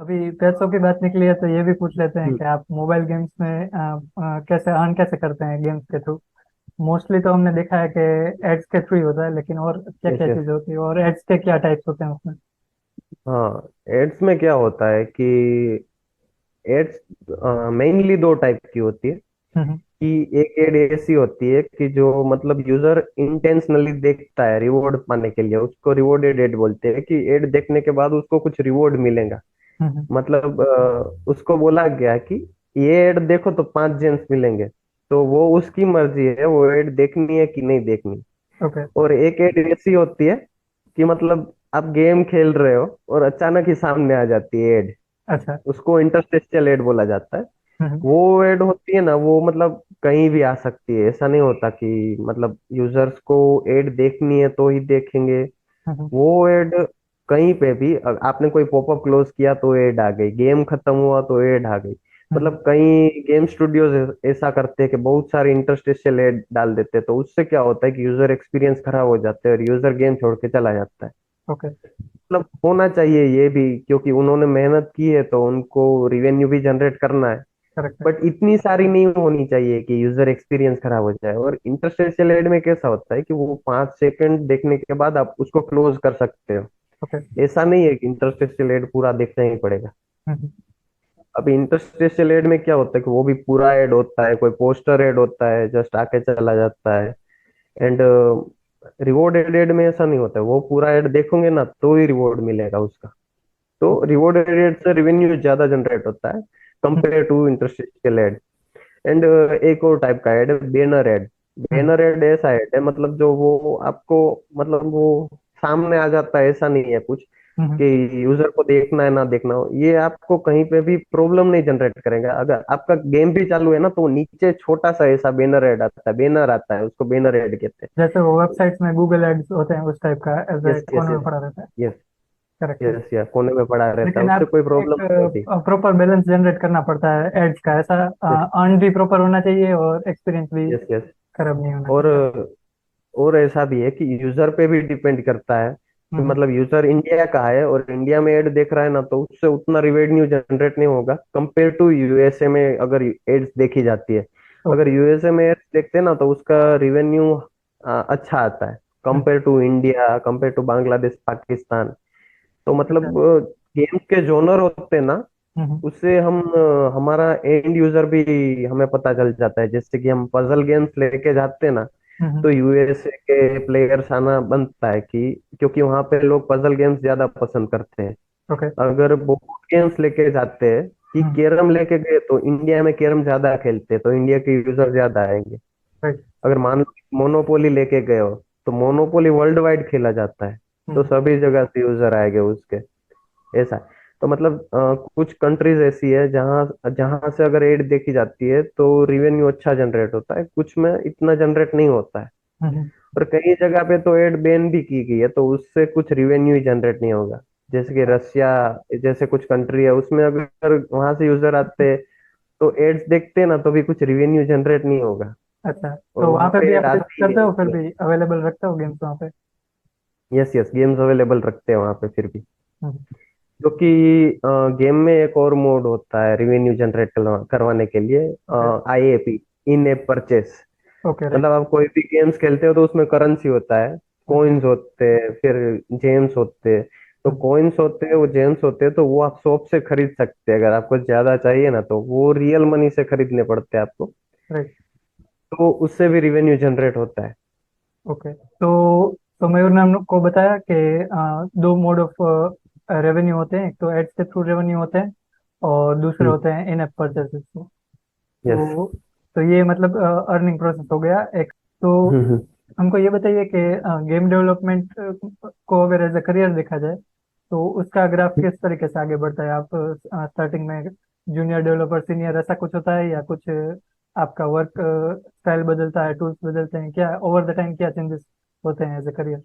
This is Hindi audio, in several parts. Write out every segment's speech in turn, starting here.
अभी पैसों की बात निकली है तो ये भी पूछ लेते हैं हम्म, कि आप मोबाइल गेम्स में कैसे अर्न कैसे करते हैं गेम्स के थ्रू। मोस्टली तो हमने देखा है कि एड्स के थ्रू ही होता है, लेकिन और क्या यस क्या यस। चीज़ होती है और एड्स के क्या टाइप्स होते हैं उसमें। हाँ, एड्स में क्या होता है कि एड्स मेनली दो टाइप की होती है। हम्म। कि एक एड ऐसी होती है कि जो मतलब यूजर इंटेंशनली देखता है रिवॉर्ड पाने के लिए, उसको रिवॉर्डेड एड बोलते हैं। कि एड देखने के बाद उसको कुछ रिवॉर्ड मिलेगा। हम्म। मतलब उसको बोला गया कि ये एड देखो तो 5 जेम्स मिलेंगे। तो वो उसकी मर्जी है, वो एड देखनी है कि नहीं देखनी। ओके। और एक एड ऐसी होती है कि मतलब आप गेम खेल रहे हो और अचानक ही सामने आ जाती है एड। अच्छा। उसको इंटरस्टेशियल एड बोला जाता है। हम्म। वो एड होती है ना, वो मतलब कहीं भी आ सकती है। ऐसा नहीं होता कि मतलब यूजर्स को एड देखनी है तो ही देखेंगे। हम्म। वो एड कहीं पे भी आपने कोई पॉपअप क्लोज किया तो एड आ गई, गेम खत्म हुआ तो एड आ गई। हम्म। मतलब कई गेम स्टूडियोज ऐसा करते हैं कि बहुत सारे इंटरस्टेशियल एड डाल देते हैं। तो उससे क्या होता है कि यूजर एक्सपीरियंस खराब हो जाता है और यूजर गेम छोड़ के चला जाता है। ओके। मतलब होना चाहिए ये भी, क्योंकि उन्होंने मेहनत की है तो उनको रिवेन्यू भी जनरेट करना है। करेक्ट है। बट इतनी सारी नहीं होनी चाहिए कि यूजर एक्सपीरियंस खराब हो जाए। और इंटरस्टेशियल एड में कैसा होता है कि वो 5 सेकंड देखने के बाद आप उसको क्लोज कर सकते हो। ओके। ऐसा नहीं है कि इंटरस्टेशियल एड पूरा देखना ही पड़ेगा। हम्म। अब इंटरस्टेशियल एड में क्या होता है कि वो भी पूरा एड होता है, कोई पोस्टर एड होता है, जस्ट आके चला जाता है। एंड रिवॉर्ड एड में ऐसा नहीं होता है, वो पूरा एड देखोगे ना तो ही रिवॉर्ड मिलेगा उसका। तो रिवॉर्ड एड से रेवेन्यू ज्यादा जनरेट होता है compare to interstitial ad. And एक और टाइप का एड है बैनर एड। हम्म। बैनर एड ऐसा एड है मतलब जो वो आपको मतलब वो सामने आ जाता है। ऐसा नहीं है कुछ हम्म। कि यूजर को देखना है ना देखना हो, ये आपको कहीं पे भी प्रॉब्लम नहीं जनरेट करेगा। अगर आपका गेम भी चालू है ना तो नीचे छोटा सा ऐसा बैनर एड आता है, बैनर आता है, उसको बैनर एड कहते जैसे वो वेबसाइट्स में गूगल एड्स होते हैं उस टाइप का एज हैं। ए यस यस कॉर्नर में यस। पड़ा रहता है। यस करेक्ट है। यस, या कोने में पड़ा रहता है, लेकिन उससे आप कोई एक प्रॉब्लम नहीं होती। प्रॉपर बैलेंस जनरेट करना पड़ता है एड्स का, ऐसा यस अर्न भी प्रॉपर होना चाहिए और एक्सपीरियंस भी यस यस। खराब नहीं होना और चाहिए। ऐसा भी है कि यूजर पे भी डिपेंड करता है कि हम्म। मतलब यूजर इंडिया का है और इंडिया में एड देख रहा है ना, तो उससे उतना रिवेन्यू जनरेट नहीं होगा कंपेयर टू यूएसए में अगर एड्स देखी जाती है। अगर ओके। यूएसए में एड्स देखते हैं ना तो उसका रिवेन्यू अच्छा आता है hmm. Compare to India, compare to Bangladesh, Pakistan. तो अच्छा। मतलब गेम्स के जोनर होते हैं ना, हम्म। उससे हम हमारा एंड यूजर भी हमें पता चल जाता है। जैसे कि हम पजल गेम्स लेके जाते हैं ना, हम्म। तो यूएसए के प्लेयर्स आना बनता है कि क्योंकि वहां पे लोग पजल गेम्स ज्यादा पसंद करते हैं। ओके। अगर बोर्ड गेम्स लेके जाते हैं कि हम्म। कैरम लेके गए तो इंडिया में कैरम ज्यादा खेलते हैं तो इंडिया के यूजर ज्यादा आएंगे। राइट। अगर मान लो मोनोपोली लेके गए हो तो मोनोपोली वर्ल्ड वाइड खेला जाता है, तो हम्म। सभी जगह से यूजर आएंगे उसके। ऐसा है। तो मतलब कुछ कंट्रीज ऐसी है जहाँ जहाँ से अगर एड देखी जाती है तो रिवेन्यू अच्छा जनरेट होता है, कुछ में इतना जनरेट नहीं होता है। हम्म। और कई जगह पे तो एड बैन भी की गई है तो उससे कुछ रिवेन्यू ही जनरेट नहीं होगा। जैसे कि रशिया जैसे कुछ कंट्री है, उसमें अगर वहां से यूजर आते हैं तो एड्स देखते हैं ना तो भी कुछ रिवेन्यू जनरेट नहीं होगा। अच्छा, और तो वहाँ वहां पे पे भी एड आप यूज आती ही करते नहीं हो, फिर उसमें। भी अवेलेबल रखते हो गेम्स वहाँ पे। यस यस, गेम्स अवेलेबल रखते हैं वहां पे फिर भी। हम्म। क्योंकि गेम में एक और मोड होता है रिवेन्यू जनरेट करवाने के लिए, ओके। आईएपी, इन एप परचेस। ओके। राइट। मतलब आप कोई भी गेम्स खेलते हो तो उसमें करेंसी होता है, हम्म। कॉइन्स होते हैं, फिर जेम्स होते हैं। तो हम्म। कॉइन्स होते हैं, वो जेम्स होते हैं, तो वो आप शॉप से खरीद सकते हैं। अगर आपको ज्यादा चाहिए ना तो वो रियल मनी से खरीदने पड़ते हैं आपको। राइट। तो उससे भी रिवेन्यू जनरेट होता है। ओके। तो मयूर ने हम को बताया कि दो मोड ऑफ रेवेन्यू होते हैं, एक तो एड्स के थ्रू रेवेन्यू होते हैं और दूसरे हम्म। होते हैं इन एप परचेसेस। यस। तो तो ये मतलब अर्निंग प्रोसेस हो गया एक। तो हम्म। हमको ये बताइए कि गेम डेवलपमेंट को अगर एज ए करियर देखा जाए तो उसका ग्राफ किस तरीके से आगे बढ़ता है। आप स्टार्टिंग में जूनियर डेवलपर, सीनियर, ऐसा कुछ होता है या कुछ आपका वर्क स्टाइल बदलता है, टूल्स बदलते हैं, क्या ओवर द टाइम क्या चेंजेस होते हैं एज ए करियर।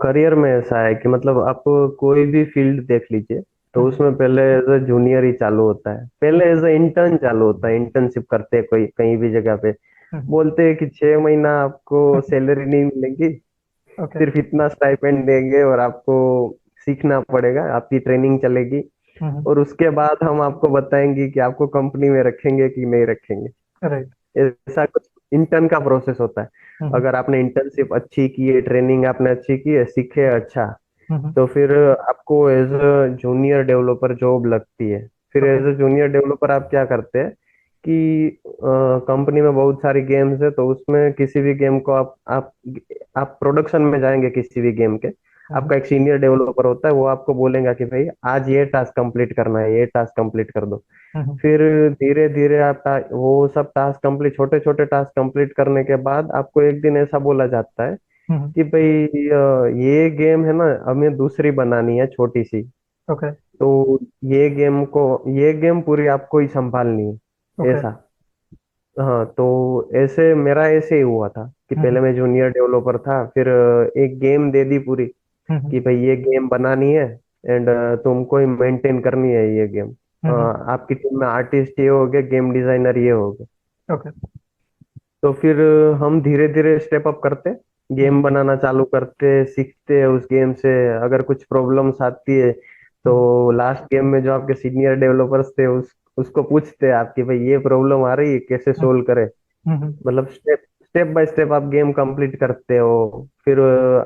करियर में ऐसा है कि मतलब आप कोई भी फील्ड देख लीजिए, तो हम्म। उसमें पहले एज ए जूनियर ही चालू होता है, पहले एज ए इंटर्न चालू होता है। इंटर्नशिप करते हैं कोई कहीं भी जगह पे, बोलते हैं कि 6 महीना आपको सैलरी नहीं मिलेगी, ओके। सिर्फ इतना स्टाइपेंड देंगे और आपको सीखना पड़ेगा, आपकी ट्रेनिंग चलेगी, हम्म। और उसके बाद हम आपको बताएंगे कि आपको कंपनी में रखेंगे कि नहीं रखेंगे। राइट। ऐसा कुछ इंटर्न का प्रोसेस होता है। हम्म। अगर आपने इंटर्नशिप अच्छी की है, ट्रेनिंग आपने अच्छी की है, सीखे अच्छा, हम्म। तो फिर आपको as a junior developer job लगती है। फिर okay. As a junior developer आप क्या करते हैं कि कंपनी में बहुत सारी गेम्स है, तो उसमें किसी भी गेम को आप प्रोडक्शन में जाएंगे किसी भी गेम के, हम्म। आपका एक सीनियर डेवलपर होता है, वो आपको बोलेगा कि भाई आज ये टास्क कंप्लीट करना है, ये टास्क कंप्लीट कर दो। हम्म। फिर धीरे धीरे वो सब टास्क कंप्लीट, छोटे छोटे टास्क कंप्लीट करने के बाद आपको एक दिन ऐसा बोला जाता है हम्म। कि भाई ये गेम है ना, हमें दूसरी बनानी है छोटी सी, ओके। तो ये गेम पूरी आपको ही संभालनी है, ओके। ऐसा। हाँ, तो ऐसे मेरा ऐसे ही हुआ था कि हम्म। पहले मैं जूनियर डेवलपर था, फिर एक गेम दे दी पूरी हम्म। कि भाई ये गेम बनानी है, एंड तुमको ही मेंटेन करनी है ये गेम। हम्म। आपकी टीम में आर्टिस्ट ये हो गए, गेम डिजाइनर ये हो गए। ओके। तो फिर हम धीरे धीरे स्टेप अप करते, गेम हम्म। बनाना चालू करते, सीखते हैं उस गेम से। अगर कुछ प्रॉब्लम्स आती है हम्म। तो लास्ट गेम में जो आपके सीनियर डेवलपर्स थे उसको पूछते हैं आप कि भाई ये प्रॉब्लम आ रही है, कैसे सोल्व करें। हम्म। मतलब स्टेप स्टेप बाय स्टेप आप गेम कंप्लीट करते हो। फिर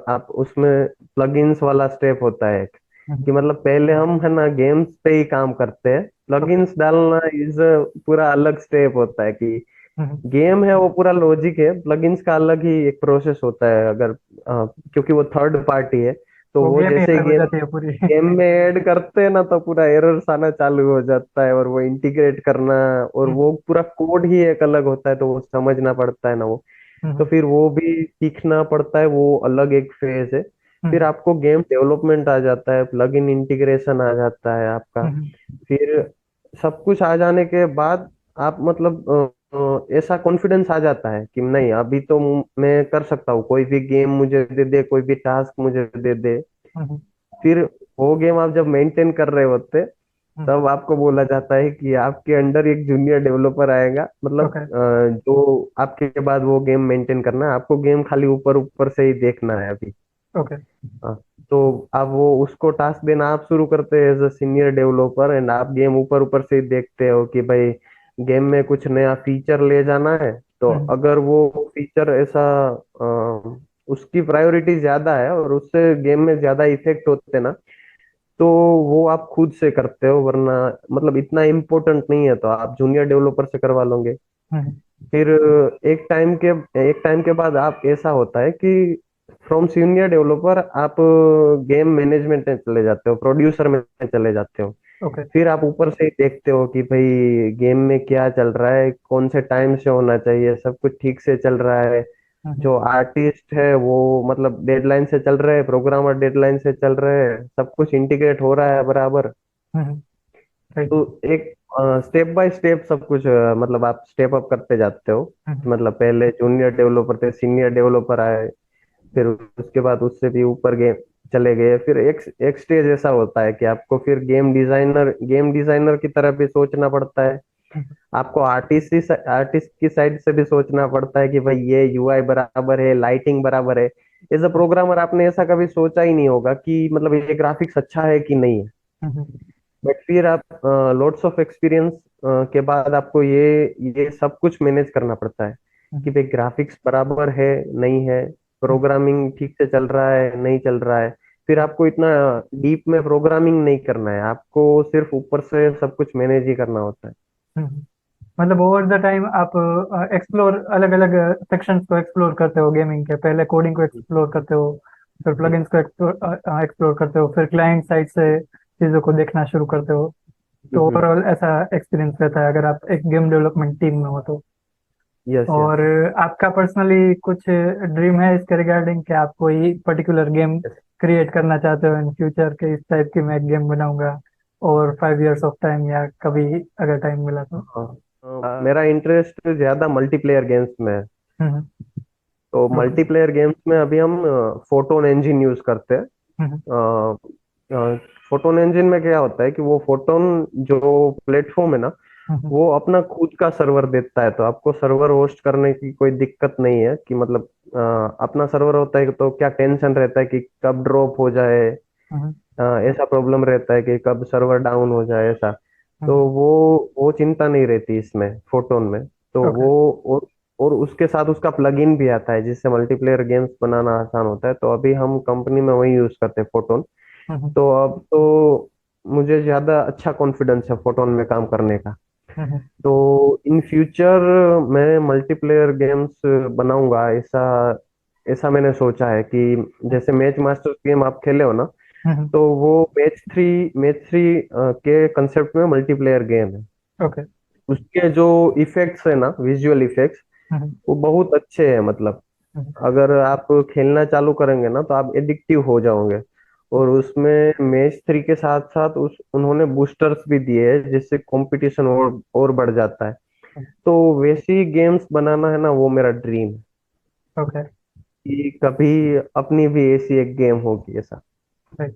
आप उसमें प्लगइन्स वाला स्टेप होता है एक, हम्म। कि मतलब पहले हम है ना गेम्स पे ही काम करते हैं, ओके। प्लगइन्स डालना इज पूरा अलग स्टेप होता है। कि हम्म। गेम है वो पूरा लॉजिक है, प्लगइन्स का अलग ही एक प्रोसेस होता है। अगर क्योंकि वो थर्ड पार्टी है, तो वो वो गेम ही जैसे अलग हो गेम जाती है पूरी। गेम में ऐड करते हैं ना, तो पूरा एरर्स आना चालू हो जाता है, और वो इंटीग्रेट करना, और हम्म। वो पूरा कोड ही एक अलग होता है, तो वो समझना पड़ता है ना वो। तो हम्म। फिर वो भी सीखना पड़ता है, वो अलग एक फेज है। फिर हम्म। आपको गेम डेवलपमेंट आ जाता है, प्लग इन इंटीग्रेशन आ जाता है आपका। हम्म। फिर सब कुछ आ जाने के बाद आप मतलब ऐसा कॉन्फिडेंस आ जाता है कि नहीं, अभी तो मैं कर सकता हूँ, कोई भी गेम मुझे दे दे, कोई भी टास्क मुझे दे दे। हम्म। फिर वो गेम आप जब मेंटेन कर रहे होते, हम्म। तब आपको बोला जाता है कि आपके अंडर एक जूनियर डेवलपर आएगा, मतलब ओके। जो आपके बाद वो गेम मेंटेन करना है आपको, गेम खाली ऊपर ऊपर से ही देखना है अभी। ओके। हाँ, तो आप वो उसको टास्क देना आप शुरू करते हैं as a senior developer, and आप गेम ऊपर ऊपर से ही देखते हो कि भाई गेम में कुछ नया फीचर ले जाना है। तो हम्म। अगर वो फीचर ऐसा उसकी प्रायोरिटी ज्यादा है और उससे गेम में ज्यादा इफेक्ट होते हैं ना, तो वो आप खुद से करते हो, वरना मतलब इतना इम्पोर्टेंट नहीं है तो आप जूनियर डेवलपर से करवा लोगे। हम्म। फिर एक टाइम के बाद आप ऐसा होता है कि फ्रॉम सीनियर डेवलपर आप गेम मैनेजमेंट में चले जाते हो, प्रोड्यूसर में चले जाते हो। ओके। फिर आप ऊपर से ही देखते हो कि भाई गेम में क्या चल रहा है, कौन से टाइम से होना चाहिए, सब कुछ ठीक से चल रहा है, हम्म। जो आर्टिस्ट है वो मतलब डेडलाइन से चल रहे हैं, प्रोग्रामर डेडलाइन से चल रहे हैं, सब कुछ इंटीग्रेट हो रहा है बराबर। हम्म। राइट। तो एक स्टेप बाय स्टेप सब कुछ मतलब आप स्टेप अप करते जाते हो। हम्म। मतलब पहले जूनियर डेवलपर थे, सीनियर डेवलपर आए, फिर उसके बाद उससे भी ऊपर गेम चले गए। फिर एक एक स्टेज ऐसा होता है कि आपको फिर गेम डिजाइनर की तरह भी सोचना पड़ता है। हम्म। आपको आर्टिस्ट की साइड से भी सोचना पड़ता है कि भाई ये यूआई बराबर है, लाइटिंग बराबर है। एज अ प्रोग्रामर आपने ऐसा कभी सोचा ही नहीं होगा कि मतलब ये ग्राफिक्स अच्छा है कि नहीं है। हम्म। बट फिर आप लॉट्स ऑफ एक्सपीरियंस के बाद आपको ये सब कुछ मैनेज करना पड़ता है कि हम्म। भाई ग्राफिक्स बराबर है नहीं है, प्रोग्रामिंग ठीक से चल रहा है नहीं चल रहा है। फिर आपको इतना डीप में प्रोग्रामिंग नहीं करना है, आपको सिर्फ ऊपर से सब कुछ मैनेज ही करना होता है। हम्म। मतलब ओवर द टाइम आप एक्सप्लोर अलग अलग सेक्शंस को एक्सप्लोर करते हो गेमिंग के। पहले कोडिंग को एक्सप्लोर करते हो, फिर प्लगइन्स को एक्सप्लोर करते हो, फिर क्लाइंट साइड से चीज़ों को देखना शुरू करते हो। तो ओवरऑल ऐसा एक्सपीरियंस रहता है अगर आप एक गेम डेवलपमेंट टीम में हो तो। यस, और यस। आपका पर्सनली कुछ ड्रीम है इसके रिगार्डिंग कि आप कोई पर्टिकुलर गेम क्रिएट करना चाहते हो इन फ्यूचर के, इस टाइप की मैं एक गेम बनाऊंगा और 5 years ऑफ टाइम, या कभी अगर टाइम मिला तो? हाँ, मेरा इंटरेस्ट ज्यादा मल्टीप्लेयर गेम्स में है। हम्म। तो ओके। मल्टीप्लेयर गेम्स में अभी हम फोटोन इंजन यूज करते हैं। हम्म। फोटोन इंजन में क्या होता है कि वो फोटोन जो प्लेटफॉर्म है ना, हम्म। वो अपना खुद का सर्वर देता है, तो आपको सर्वर होस्ट करने की कोई दिक्कत नहीं है। कि मतलब अपना सर्वर होता है तो क्या टेंशन रहता है कि कब ड्रॉप हो जाए, हम्म। ऐसा प्रॉब्लम रहता है कि कब सर्वर डाउन हो जाए ऐसा। तो हम्म। वो चिंता नहीं रहती इसमें फोटोन में। तो ओके। वो और उसके साथ उसका प्लगइन भी आता है जिससे मल्टीप्लेयर गेम्स बनाना आसान होता है। तो अभी हम कंपनी में वही यूज करते हैं, फोटोन। हम्म। तो अब तो मुझे ज्यादा अच्छा कॉन्फिडेंस है फोटोन में काम करने का। हम्म। तो इन फ्यूचर मैं मल्टीप्लेयर गेम्स बनाऊंगा, ऐसा ऐसा मैंने सोचा है कि जैसे मैच मास्टर्स गेम आप खेले हो ना, हम्म। तो वो मैच थ्री के कंसेप्ट में मल्टीप्लेयर गेम है। ओके। उसके जो इफेक्ट्स है ना, विजुअल इफेक्ट्स, हम्म। वो बहुत अच्छे हैं। मतलब हम्म। अगर आप खेलना चालू करेंगे ना तो आप एडिक्टिव हो जाओगे। और उसमें मैच थ्री के साथ साथ उस उन्होंने बूस्टर्स भी दिए हैं जिससे कंपटीशन और बढ़ जाता है। तो वैसी गेम्स बनाना है ना, वो मेरा ड्रीम है ओके। कि कभी अपनी भी ऐसी एक गेम होगी ऐसा। राइट।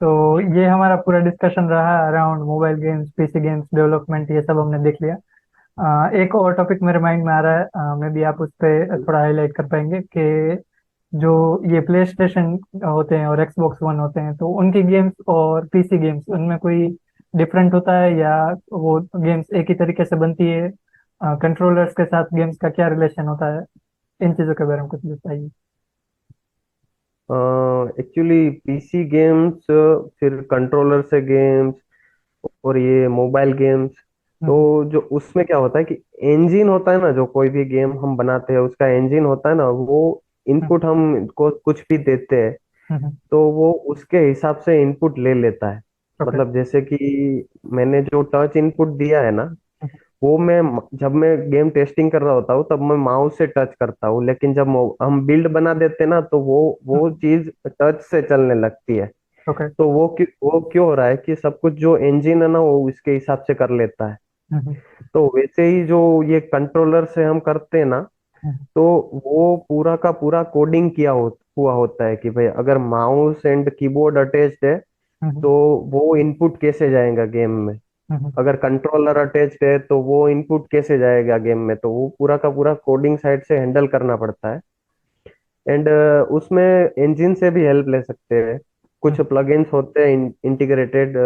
तो ये हमारा पूरा डिस्कशन रहा around mobile games, PC games development, ये सब हमने देख लिया। एक और टॉपिक मेरे माइंड में आ रहा है, मे बी आप उस पर थोड़ा हाईलाइट कर पाएंगे कि जो ये प्ले स्टेशन होते हैं और एक्सबॉक्स वन होते हैं, तो उनकी गेम्स और पीसी गेम्स, उनमें कोई डिफरेंट होता है या वो गेम्स एक ही तरीके से बनती है? कंट्रोलर्स के साथ गेम्स का क्या रिलेशन होता है? इन चीज़ों के बारे में कुछ बताइए। एक्चुअली पीसी गेम्स, फिर कंट्रोलर से गेम्स, और ये मोबाइल गेम्स, तो हम्म। जो उसमें क्या होता है कि इंजन होता है ना, जो कोई भी गेम हम बनाते हैं उसका इंजन होता है ना, वो हम्म। इनपुट हम को कुछ भी देते हैं हम्म। तो वो उसके हिसाब से इनपुट ले लेता है। ओके। मतलब जैसे कि मैंने जो टच इनपुट दिया है ना, वो मैं जब मैं गेम टेस्टिंग कर रहा होता हूँ तब मैं माउस से टच करता हूँ, लेकिन जब हम बिल्ड बना देते हैं ना तो वो चीज टच से चलने लगती है। ओके। तो वो क्यों हो रहा है कि सब कुछ जो इंजन है ना वो इसके हिसाब से कर लेता है। तो वैसे ही जो ये कंट्रोलर से हम करते हैं ना, तो वो पूरा का पूरा कोडिंग हुआ होता है कि भाई अगर माउस एंड कीबोर्ड अटैच्ड है तो वो इनपुट कैसे जाएगा गेम में। अगर कंट्रोलर अटैच्ड है तो वो इनपुट कैसे जाएगा गेम में। तो वो पूरा का पूरा कोडिंग साइड से हैंडल करना पड़ता है। एंड उसमें इंजन से भी हेल्प ले सकते हैं। कुछ प्लगइन्स होते हैं इंटीग्रेटेड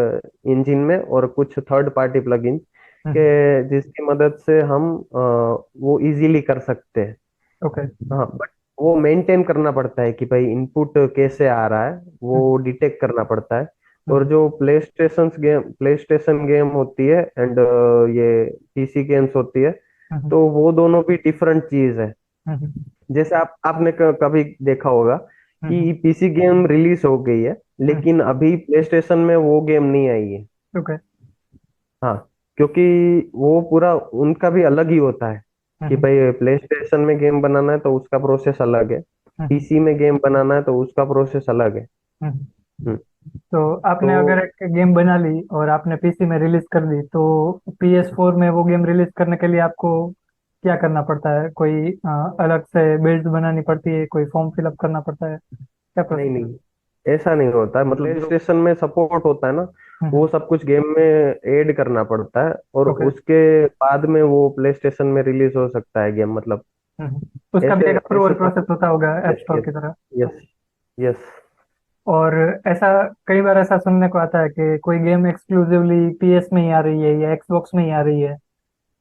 इंजन में, और कुछ थर्ड पार्टी प्लगइन्स के जिसकी मदद से हम वो इजीली कर सकते हैं। ओके। हाँ, बट वो मेंटेन करना पड़ता है कि भाई इनपुट कैसे आ रहा है, वो डिटेक्ट करना पड़ता है। और जो प्ले स्टेशन गेम होती है एंड ये पीसी गेम्स होती है, तो वो दोनों भी डिफरेंट चीज है। जैसे आपने कभी देखा होगा कि पीसी गेम रिलीज हो गई है लेकिन अभी प्ले स्टेशन में वो गेम नहीं आई है। ओके। हाँ, क्योंकि वो पूरा उनका भी अलग ही होता है कि भाई प्ले स्टेशन में गेम बनाना है तो उसका प्रोसेस अलग है, पीसी में गेम बनाना है तो उसका प्रोसेस अलग है। हम्म, तो तो आपने अगर एक गेम बना ली और आपने पीसी में रिलीज कर दी, तो PS4 में वो गेम रिलीज करने के लिए आपको क्या करना पड़ता है? कोई अलग से बिल्ड बनानी पड़ती है? कोई फॉर्म फिलअप करना पड़ता है? क्या नहीं प्रोसेस? नहीं, ऐसा नहीं होता है। मतलब प्ले स्टेशन में सपोर्ट होता है ना, हम्म। वो सब कुछ गेम में ऐड करना पड़ता है और ओके। उसके बाद में वो प्ले स्टेशन में रिलीज हो सकता है गेम। मतलब उसका भी ऐसे एक अप्रूवल ऐसे प्रोसेस होता होगा ऐप यस स्टोर यस की तरह? Yes yes. और ऐसा कई बार ऐसा सुनने को आता है कि कोई गेम एक्सक्लूसिवली PS में ही आ रही है या एक्सबॉक्स में ही आ रही है,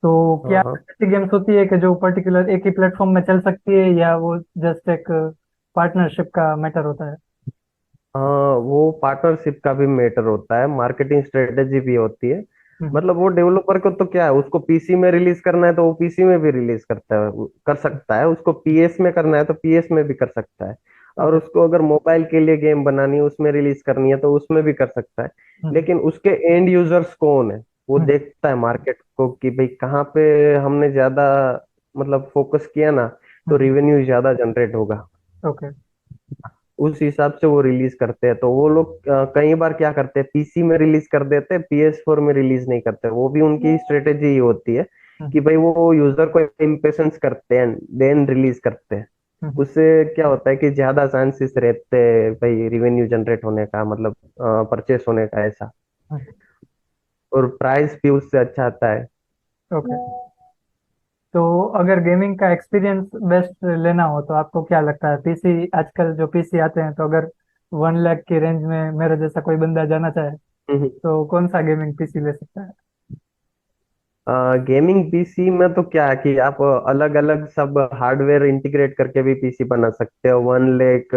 तो क्या हाँ हाँ। ऐसी गेम्स होती है कि जो पर्टिकुलर एक ही प्लेटफॉर्म में चल सकती है, या वो जस्ट एक पार्टनरशिप का मैटर होता है? हाँ, वो पार्टनरशिप का भी मैटर होता है, मार्केटिंग स्ट्रेटेजी भी होती है। हम्म। मतलब वो डेवलपर को तो क्या है, उसको पीसी में रिलीज करना है तो वो पीसी में भी रिलीज करता है, कर सकता है। उसको पीएस में करना है तो पीएस में भी कर सकता है। और ओके। उसको अगर मोबाइल के लिए गेम बनानी है, उसमें रिलीज करनी है तो उसमें भी कर सकता है। हम्म। लेकिन उसके एंड यूजर्स कौन है, वो हम्म। देखता है मार्केट को कि भाई कहाँ पे हमने ज्यादा मतलब फोकस किया ना तो हम्म। रेवेन्यू ज्यादा जनरेट होगा। ओके। उस हिसाब से वो रिलीज करते हैं। तो वो लोग कई बार क्या करते हैं, पीसी में रिलीज कर देते हैं, PS4 में रिलीज नहीं करते। वो भी उनकी स्ट्रेटेजी ही होती है कि हम्म। भाई वो यूजर को इम्पेशंस करते हैं देन रिलीज करते हैं। हम्म। उससे क्या होता है कि ज्यादा चांसेस रहते हैं भाई रिवेन्यू जनरेट होने का, मतलब परचेस होने का ऐसा। हम्म। और प्राइस भी उससे अच्छा आता है। ओके। तो अगर गेमिंग का एक्सपीरियंस बेस्ट लेना हो तो आपको क्या लगता है? पीसी, आजकल जो पीसी आते हैं, तो अगर 1 लाख की रेंज में मेरे जैसा कोई बंदा जाना चाहे हम्म। तो कौन सा गेमिंग पीसी ले सकता है? गेमिंग पीसी में तो क्या है कि आप अलग अलग सब हार्डवेयर इंटीग्रेट करके भी पीसी बना सकते हो। 1 लाख,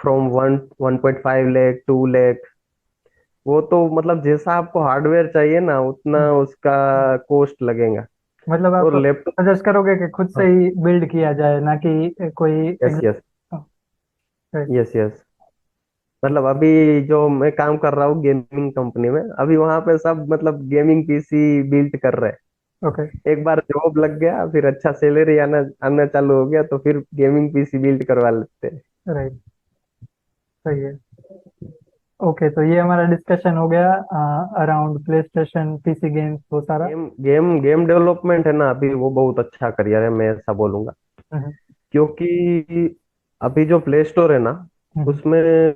फ्रॉम 1.5 लाख, 2 लाख। वो तो मतलब जैसा आपको हार्डवेयर चाहिए ना उतना हम्म, उसका कॉस्ट लगेगा। मतलब आप और लैपटॉप। सजेस्ट करोगे कि खुद से हाँ। ही बिल्ड किया जाए, ना कि कोई yes exam? Yes. Yes yes. मतलब अभी जो मैं काम कर रहा हूँ गेमिंग कंपनी में, अभी वहां पे सब मतलब गेमिंग पीसी बिल्ड कर रहे ओके। हैं। एक बार जॉब लग गया, फिर अच्छा सैलरी आना आना चालू हो गया, तो फिर गेमिंग पीसी बिल्ड करवा लेते हैं। राइट। सही है। ओके, तो ये हमारा डिस्कशन हो गया around play station, PC games, वो सारा। गेम गेम गेम डेवलपमेंट है ना, अभी वो बहुत अच्छा करियर है, मैं ऐसा बोलूंगा। हम्म। क्योंकि अभी जो प्ले स्टोर है ना, हम्म। उसमें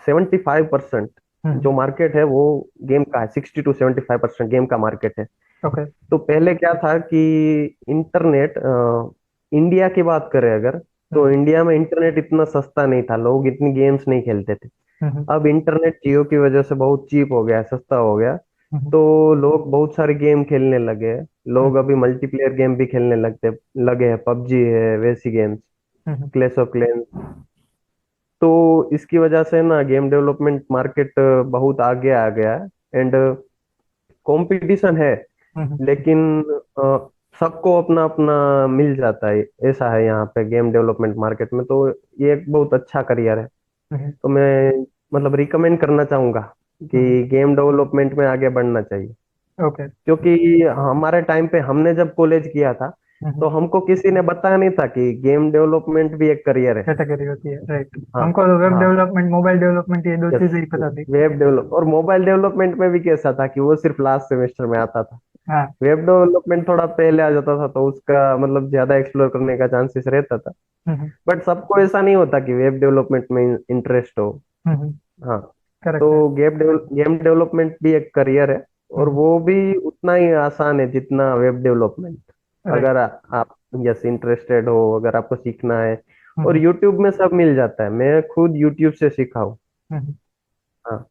75% जो हम्म। मार्केट है वो गेम का है। 60 to 75% गेम का मार्केट है। ओके। तो पहले क्या था कि इंटरनेट, इंडिया की बात करें अगर, तो हम्म। इंडिया में इंटरनेट इतना सस्ता नहीं था, लोग इतनी गेम्स नहीं खेलते थे। हम्म। अब इंटरनेट जियो की वजह से बहुत चीप हो गया है, सस्ता हो गया। हम्म। तो लोग बहुत सारे गेम खेलने लगे हैं। हम्म। लोग अभी मल्टीप्लेयर गेम भी खेलने लगे हैं। पबजी है, वैसी games, hmm. Clash of clans. तो इसकी वजह से ना गेम डेवलपमेंट मार्केट बहुत आगे आ गया है। एंड कंपटीशन है, हम्म। लेकिन सबको अपना अपना मिल जाता है। ऐसा है यहाँ पे गेम डेवलपमेंट मार्केट में। तो ये एक बहुत अच्छा करियर है। हम्म। तो मैं मतलब रिकमेंड करना चाहूंगा हम्म। कि गेम डेवलपमेंट में आगे बढ़ना चाहिए। ओके। क्योंकि हमारे टाइम पे हमने जब कॉलेज किया था, हम्म। तो हमको किसी ने बताया नहीं था कि गेम डेवलपमेंट भी एक करियर है। कैटेगरी होती है, राइट। हाँ। हमको तो वेब हाँ। डेवलपमेंट, मोबाइल डेवलपमेंट, ये दो यस। चीजें ही पता थी। वेब डेवलप और मोबाइल डेवलपमेंट में भी कैसा था कि वो सिर्फ लास्ट सेमेस्टर में आता था। हाँ। वेब डेवलपमेंट थोड़ा पहले आ जाता था, तो उसका मतलब ज्यादा एक्सप्लोर करने का चांसेस रहता था। हम्म। बट सबको ऐसा नहीं होता कि वेब डेवलपमेंट में इंटरेस्ट हो। हम्म। हाँ। करेक्ट है। तो गेम डेवलपमेंट भी एक करियर है, और हम्म। वो भी उतना ही आसान है जितना वेब डेवलपमेंट। राइट। अगर आप यस इंटरेस्टेड हो, अगर आपको सीखना है। और हम्म। यूट्यूब में सब मिल जाता है, मैं खुद यूट्यूब से सीखा हूँ। हम्म। हाँ।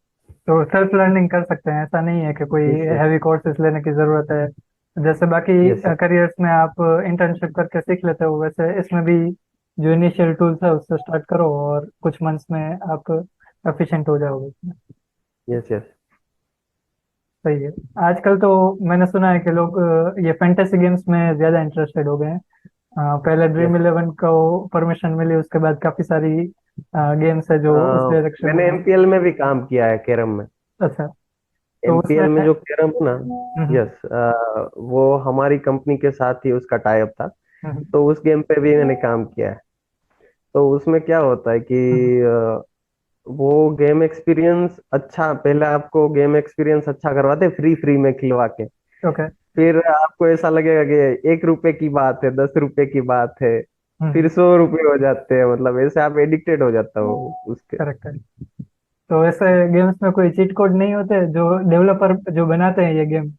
तो सेल्फ लर्निंग कर सकते हैं, ऐसा नहीं है कि कोई यस यस। हैवी कोर्सेज लेने की जरूरत है। जैसे बाकी यस यस। करियर्स में आप इंटर्नशिप करके सीख लेते हो, वैसे इसमें भी जो इनिशियल टूल्स है उससे स्टार्ट करो और कुछ मंथ्स में आप एफिशिएंट हो जाओगे इसमें। Yes yes. सही है। आजकल तो मैंने सुना है कि लोग ये फैंटेसी गेम्स में ज्यादा इंटरेस्टेड हो गए हैं। पहले ड्रीम यस। इलेवन को परमिशन मिली, उसके बाद काफी सारी गेम्स है जो उस डायरेक्शन में मैंने है। एमपीएल में भी काम किया है, कैरम में। अच्छा। तो उसमें एमपीएल में जो कैरम है ना, हम्म। यस, वो हमारी कंपनी के साथ ही उसका टाई अप था। हम्म। तो उस गेम पे भी मैंने काम किया है। तो उसमें क्या होता है कि हम्म। वो गेम एक्सपीरियंस अच्छा, पहले आपको गेम एक्सपीरियंस अच्छा करवाते फ्री फ्री में खिलवा के। ओके। फिर आपको ऐसा लगेगा कि 1 रुपए की बात है, 10 रुपए की बात है, फिर हम्म। 100 रुपए हो जाते हैं। मतलब ऐसे आप एडिक्टेड हो जाता हो उसके। करेक्ट है। तो ऐसे गेम्स में कोई चीट कोड नहीं होते? जो डेवलपर जो बनाते हैं ये गेम,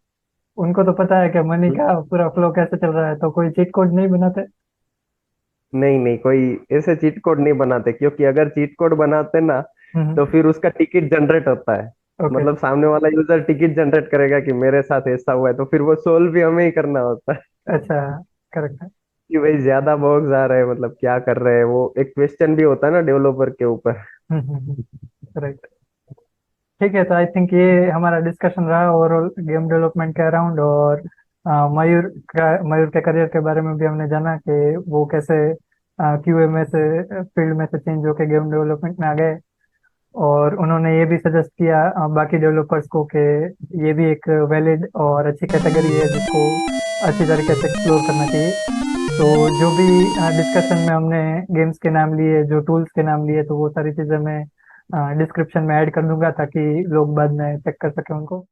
उनको तो पता है कि मनी हम्म? का पूरा फ्लो कैसे चल रहा है, तो कोई चीट कोड नहीं बनाते? नहीं नहीं, कोई ऐसे चीट कोड नहीं बनाते, क्योंकि अगर चीट कोड बनाते ना, हम्म। तो फिर उसका टिकट जनरेट होता है। ओके। मतलब सामने वाला यूजर टिकट जनरेट करेगा कि मेरे साथ ऐसा हुआ है, तो फिर वो सोल्व भी हमें ही करना होता है। अच्छा। करेक्ट है। कि भाई ज्यादा बॉग्स आ रहे हैं, मतलब क्या कर रहे हैं, वो एक क्वेश्चन भी होता है ना डेवलपर के ऊपर। राइट। ठीक है, तो आई थिंक ये हमारा डिस्कशन रहा ओवरऑल गेम डेवलपमेंट के अराउंड। और मयूर के करियर के बारे में भी हमने जाना कि वो कैसे क्यूए में से, फील्ड में से चेंज होकर गेम डेवलपमेंट में आ गए। और उन्होंने ये भी सजेस्ट किया बाकी डेवलपर्स को कि ये भी एक वैलिड और अच्छी कैटेगरी है जिसको अच्छी तरीके से एक्सप्लोर करना चाहिए। तो जो भी डिस्कशन में हमने गेम्स के नाम लिए, जो टूल्स के नाम लिए, तो वो सारी चीज़ें मैं डिस्क्रिप्शन में ऐड कर दूंगा ताकि लोग बाद में चेक कर सकें उनको।